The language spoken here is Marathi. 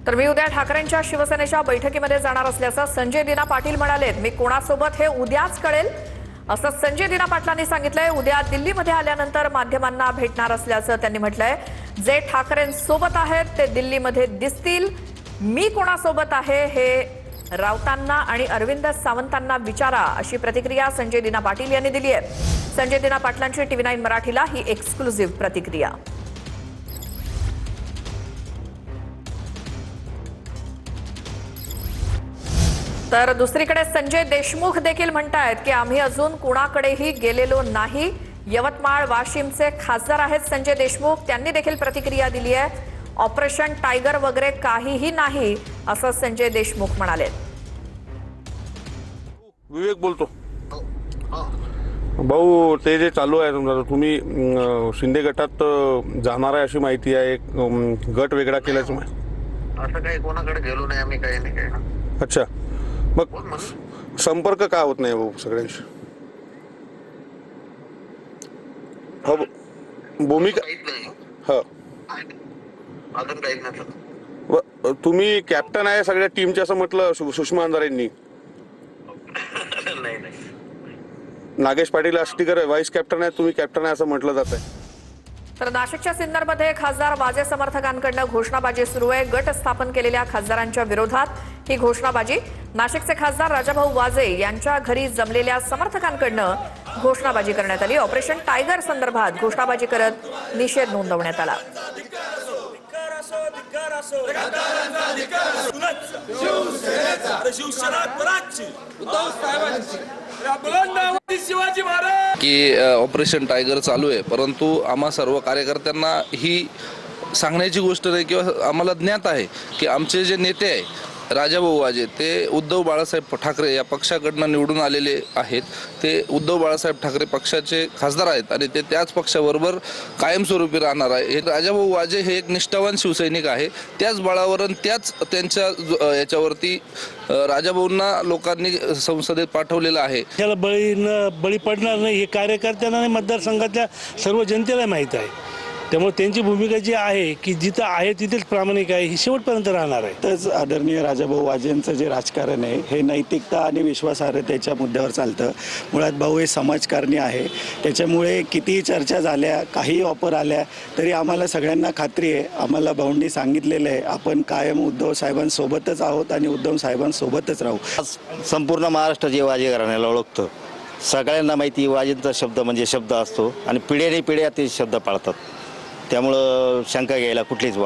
तर मी उद्या ठाकरेंच्या शिवसेनेच्या बैठकीमध्ये जाणार असल्याचं संजय दिना पाटील म्हणाले। मी कोणासोबत हे उद्याच कळेल असं संजय दिना पाटलांनी सांगितलंय। उद्या दिल्लीमध्ये आल्यानंतर माध्यमांना भेटणार असल्याचं त्यांनी म्हटलंय। जे ठाकरेंसोबत आहेत ते दिल्लीमध्ये दिसतील। मी कोणासोबत आहे हे राऊतांना आणि अरविंद सावंतांना विचारा, अशी प्रतिक्रिया संजय दिना पाटील यांनी दिली आहे। संजय दिना पाटलांची TV9 मराठीला ही एक्सक्लुझिव्ह प्रतिक्रिया। तर दुसरीकडे संजय देशमुख देखील म्हणतायत की आम्ही अजून कोणाकडेही गेलेलो नाही। यवतमाळ वाशिमचे खासदार आहेत संजय देशमुख, त्यांनी देखील प्रतिक्रिया दिली आहे। ऑपरेशन टायगर वगैरे काहीही नाही असं संजय देशमुख म्हणाले। विवेक बोलतो भाऊ, ते जे चालू आहे तुम्ही शिंदे गटात जाणार आहे अशी माहिती आहे, गट वेगळा केल्याचं असं काही कोणाकडे गेलो नाही आम्ही, काही नाही काय। अच्छा, मग संपर्क का होत नाही भाऊ सगळ्यांशी? हो, भूमिका हा अजून काही नाही। तुम्ही कॅप्टन आहे सगळ्या टीमच्या असं म्हटलं सुषमा अंधारेंनी। नाही, नागेश पाटील आष्टीकर व्हाईस कॅप्टन आहे, तुम्ही कॅप्टन आहे असं म्हटलं जात आहे। तर नाशिकच्या सिन्नरमध्ये खासदार वाजे समर्थकांकडून घोषणाबाजी सुरू आहे। गट स्थापन केलेल्या खासदारांच्या विरोधात ही घोषणाबाजी। नाशिकचे खासदार राजाभाऊ वाजे यांच्या घरी जमलेल्या समर्थकांकडून घोषणाबाजी करण्यात आली। ऑपरेशन टायगर संदर्भात घोषणाबाजी करत निषेध नोंदवण्यात आला। की ऑपरेशन टायगर चालू आहे, परंतु आम्हा सर्व कार्यकर्त्यांना ही सांगण्याची गोष्ट नाही किंवा आम्हाला ज्ञात आहे की आमचे जे नेते आहे राजाभाऊ वाजे ते उद्धव बाळासाहेब ठाकरे या पक्षाकडून निवडून आलेले आहेत। ते उद्धव बाळासाहेब ठाकरे पक्षाचे खासदार आहेत आणि ते त्याच पक्षाबरोबर कायमस्वरूपी राहणार आहे। हे राजाभाऊ वाजे हे एक निष्ठावान शिवसैनिक आहे। त्याच बळावर त्याच त्यांच्या याच्यावरती राजाभाऊंना लोकांनी संसदेत पाठवलेलं आहे। त्याला बळी पडणार नाही हे कार्यकर्त्यांना आणि मतदारसंघातल्या सर्व जनतेला माहीत आहे। त्यामुळे त्यांची भूमिका जी आहे की जिथं आहे तिथेच प्रामाणिक आहे, ही शेवटपर्यंत राहणार आहे। तरच आदरणीय राजाभाऊ वाजेंचं जे राजकारण आहे हे नैतिकता आणि विश्वासार्हतेच्या मुद्द्यावर चालतं। मुळात भाऊ हे समाजकारणी आहे, त्याच्यामुळे कितीही चर्चा झाल्या, काही ऑफर आल्या तरी आम्हाला सगळ्यांना खात्री आहे, आम्हाला भाऊंनी सांगितलेलं आहे आपण कायम उद्धव साहेबांसोबतच आहोत आणि उद्धव साहेबांसोबतच राहू। संपूर्ण महाराष्ट्र जे वाजे घराण्याला ओळखतं, सगळ्यांना माहिती वाजेंचा शब्द म्हणजे शब्द असतो आणि पिढ्याने पिढ्या ते शब्द पाळतात, त्यामुळं शंका घ्यायला कुठलीच